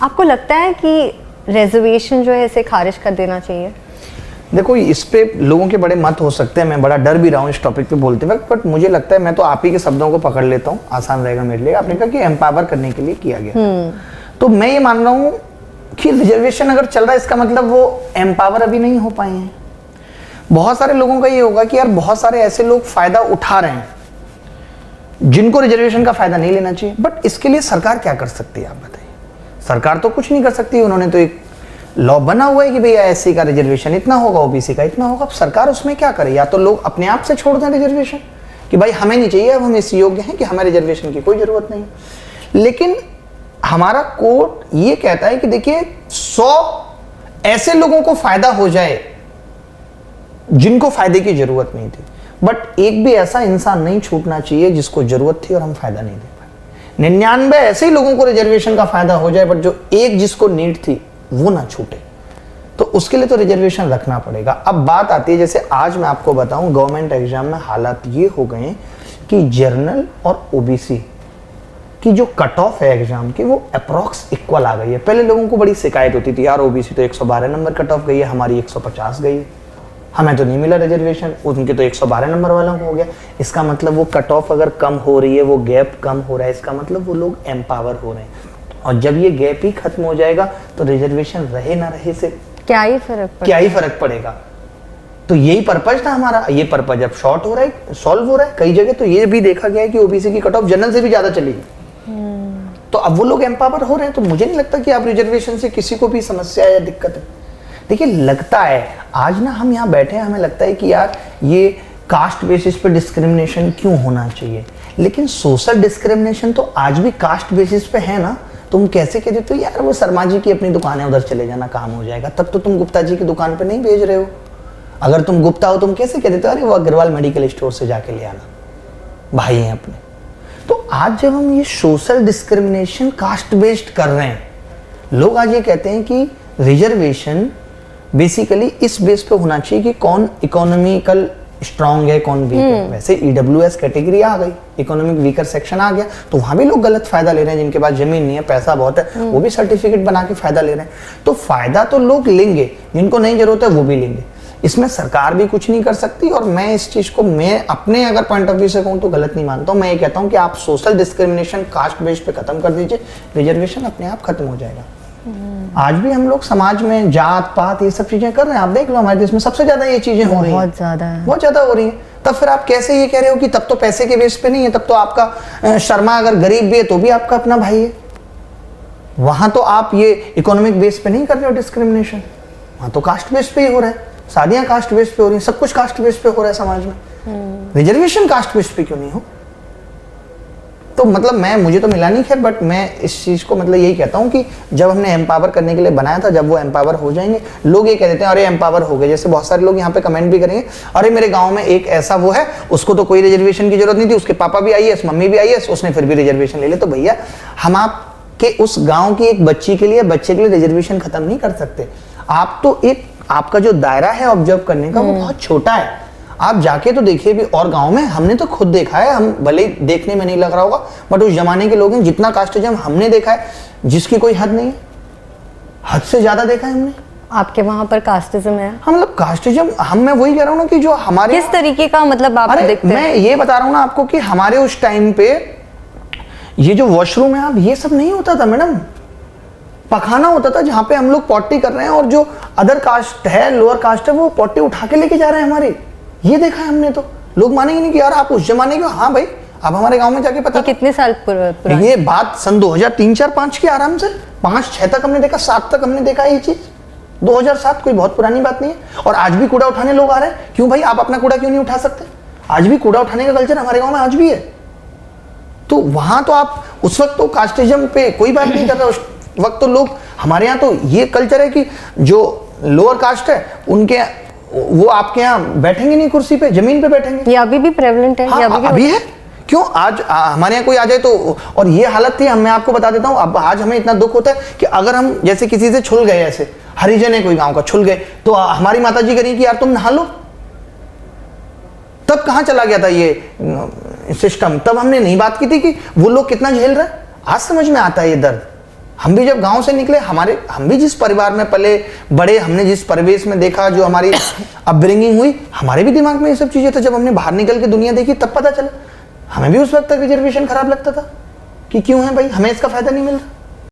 आपको लगता है कि रिजर्वेशन जो है इसे खारिज कर देना चाहिए? देखो, इस पे लोगों के बड़े मत हो सकते हैं, मैं बड़ा डर भी रहा हूँ इस टॉपिक पे बोलते वक्त, बट मुझे लगता है मैं तो आप ही के शब्दों को पकड़ लेता हूँ, आसान रहेगा मेरे लिए। आपने कहा कि एम्पावर करने के लिए किया गया, तो मैं ये मान रहा हूँ कि रिजर्वेशन अगर चल रहा है इसका मतलब वो एम्पावर अभी नहीं हो पाए हैं। बहुत सारे लोगों का ये होगा कि यार बहुत सारे ऐसे लोग फायदा उठा रहे हैं जिनको रिजर्वेशन का फायदा नहीं लेना चाहिए, बट इसके लिए सरकार क्या कर सकती है आप बताइए? सरकार तो कुछ नहीं कर सकती, उन्होंने तो एक लॉ बना हुआ है कि भैया एससी का रिजर्वेशन इतना होगा, ओबीसी का इतना होगा। अब सरकार उसमें क्या करे? या तो लोग अपने आप से छोड़ दें रिजर्वेशन कि भाई हमें नहीं चाहिए, अब हम इस योग्य हैं कि हमें रिजर्वेशन की कोई जरूरत नहीं। लेकिन हमारा कोर्ट ये कहता है कि देखिए 100 ऐसे लोगों को फायदा हो जाए जिनको फायदे की जरूरत नहीं थी, बट एक भी ऐसा इंसान नहीं छूटना चाहिए जिसको जरूरत थी और हम फायदा नहीं दे पाए। 99 ऐसे ही लोगों को रिजर्वेशन का फायदा हो जाए, बट जो एक जिसको नीड थी वो ना छूटे, तो उसके लिए तो रिजर्वेशन रखना पड़ेगा। अब बात आती है, जैसे आज मैं आपको बताऊं गवर्नमेंट एग्जाम में हालात ये हो गए कि जर्नल और ओबीसी की जो कट ऑफ है एग्जाम की वो अप्रॉक्स इक्वल आ गई है। पहले लोगों को बड़ी शिकायत होती थी, यार ओबीसी तो 112 नंबर कट ऑफ गई है, हमारी 150 गई है, हमें तो नहीं मिला रिजर्वेशन, उनके तो 112 नंबर वालों को हो गया। इसका मतलब वो कट ऑफ अगर कम हो रही है, वो गैप कम हो रहा है, इसका मतलब वो लोग एम्पावर हो रहे हैं। और जब ये गैप ही खत्म हो जाएगा तो रिजर्वेशन रहे ना रहे से क्या ही फर्क पड़ेगा? तो यही पर्पज था हमारा। ये पर्पज अब शॉर्ट हो रहा है, सॉल्व हो रहा है। कई जगह तो ये भी देखा गया है कि ओबीसी की कट ऑफ जनरल से भी ज्यादा चली गई, तो अब वो लोग एम्पावर हो रहे हैं। तो मुझे नहीं लगता कि आप रिजर्वेशन से किसी को भी समस्या या दिक्कत है। देखिए, लगता है आज ना हम यहाँ बैठे हैं, हमें लगता है कि यार ये कास्ट बेसिस पे डिस्क्रिमिनेशन क्यों होना चाहिए, लेकिन सोशल डिस्क्रिमिनेशन तो आज भी कास्ट बेसिस पे है ना। तुम कैसे कह देते हो यार वो शर्मा जी की अपनी दुकान है, उधर चले जाना, काम हो जाएगा, तब तो तुम गुप्ता जी की दुकान पे नहीं भेज रहे हो। अगर तुम गुप्ता हो तुम कैसे कह देते हो अरे वो अग्रवाल मेडिकल स्टोर से जाके ले आना, भाई हैं अपने। तो आज जब हम ये सोशल डिस्क्रिमिनेशन कास्ट बेस्ड कर रहे हैं, लोग आज ये कहते हैं कि रिजर्वेशन बेसिकली इस बेस पे होना चाहिए कि कौन इकोनॉमिकल स्ट्रांग है कौन वीक है। वैसे ईडब्ल्यूएस कैटेगरी आ गई, इकोनॉमिक वीकर सेक्शन आ गया, तो वहां भी लोग गलत फायदा ले रहे हैं। जिनके पास जमीन नहीं है, पैसा बहुत है, वो भी सर्टिफिकेट बना के फायदा ले रहे हैं। तो फायदा तो लोग लेंगे, जिनको नहीं जरूरत है वो भी लेंगे, इसमें सरकार भी कुछ नहीं कर सकती। और मैं इस चीज को मैं अपने अगर पॉइंट ऑफ व्यू से कहूँ तो गलत नहीं मानता हूँ। मैं ये कहता हूँ कि आप सोशल डिस्क्रिमिनेशन कास्ट बेस पे खत्म कर दीजिए, रिजर्वेशन अपने आप खत्म हो जाएगा। आज भी हम लोग समाज में जात पात ये सब चीजें कर रहे हैं। आप देख लो हमारे देश में सबसे ज्यादा ये चीजें हो रही हैं, बहुत ज्यादा हो रही हैं। तब फिर आप कैसे ये कह रहे हो कि तब तो पैसे के बेस पे नहीं है, तब तो आपका शर्मा अगर गरीब भी है तो भी आपका अपना भाई है। वहां तो आप ये इकोनॉमिक बेस पे नहीं कर रहे हो डिस्क्रिमिनेशन, वहां तो कास्ट बेस पे ही हो रहा है। शादियां कास्ट बेस पे हो रही है, सब कुछ कास्ट बेस पे हो रहा है समाज में। रिजर्वेशन कास्ट बेस पे क्यों नहीं हो? तो मतलब मुझे तो मिला नहीं खैर, बट मैं इस चीज को मतलब यही कहता हूँ कि जब हमने एम्पावर करने के लिए बनाया था, जब वो एम्पावर हो जाएंगे, लोग ये कह देते हैं अरे एम्पावर हो गए। जैसे बहुत सारे लोग यहाँ पे कमेंट भी करेंगे, अरे मेरे गांव में एक ऐसा वो है, उसको तो कोई रिजर्वेशन की जरूरत नहीं थी, उसके पापा भी आईएएस, मम्मी भी आईएएस, उसने फिर भी रिजर्वेशन ले लिया। तो भैया हम आपके उस गाँव की एक बच्चे के लिए रिजर्वेशन खत्म नहीं कर सकते। आप तो एक आपका जो दायरा है ऑब्जर्व करने का वो बहुत छोटा है। आप जाके तो देखिए भी और गांव में, हमने तो खुद देखा है, हम भले ही देखने में नहीं लग रहा होगा, बट उस जमाने के लोग हैं, जितना कास्टिज्म हमने देखा है जिसकी कोई हद नहीं है, हद से ज्यादा देखा है हमने। आपके वहां पर कास्टिज्म है? हाँ, मतलब कास्टिज्म मैं वही कह रहा हूँ ना कि जो हमारे किस तरीके का मतलब आप देखते हैं? मैं ये बता रहा हूँ ना आपको कि हमारे उस टाइम पे ये जो वॉशरूम है, आप ये सब नहीं होता था मैडम, पखाना होता था जहाँ पे हम लोग पॉटी कर रहे हैं और जो अदर कास्ट है, लोअर कास्ट है, वो पॉटी उठा के लेके जा रहे हैं हमारी। ये देखा है हमने। तो लोग मानेंगे नहीं कि यार आप उस जमाने के। हाँ भाई, आप हमारे गांव में जाके पता कितने साल पुरानी ये बात सन 2003, 4, 5 की आराम से 5, 6 तक हमने देखा, 7 तक हमने देखा ये चीज। 2007 कोई बहुत पुरानी बात नहीं है। और आज भी कूड़ा उठाने लोग आ रहे हैं। क्यों भाई, आप अपना कूड़ा क्यों नहीं उठा सकते? आज भी कूड़ा उठाने का कल्चर हमारे गाँव में आज भी है। तो वहां तो आप उस वक्त तो कास्टिज्म पे कोई बात नहीं कर रहे, उस वक्त तो लोग हमारे यहाँ तो ये कल्चर है कि जो लोअर कास्ट है उनके वो आपके यहाँ बैठेंगे नहीं कुर्सी पे, जमीन पे बैठेंगे। ये अभी भी प्रेवलेंट है? हाँ, अभी है। क्यों आज हमारे यहाँ कोई आ जाए तो, और ये हालत थी, मैं आपको बता देता हूँ। अब आज हमें इतना दुख होता है कि अगर हम जैसे किसी से छुल गए, ऐसे हरिजन है कोई गांव का, छुल गए, तो हमारी माता जी करें कि यार तुम नहा लो। तब कहाँ चला गया था ये सिस्टम? तब हमने नहीं बात की थी कि वो लोग कितना झेल रहे हैं। आज समझ में आता है ये दर्द। हम भी जब गांव से निकले, हम भी जिस परिवार में पले बड़े, हमने जिस परिवेश में देखा, जो हमारी अपब्रिंगिंग हुई, हमारे भी दिमाग में ये सब चीजें था। जब हमने बाहर निकल के दुनिया देखी तब पता चला। हमें भी उस वक्त तक रिजर्वेशन खराब लगता था कि क्यों है भाई, हमें इसका फायदा नहीं मिल रहा।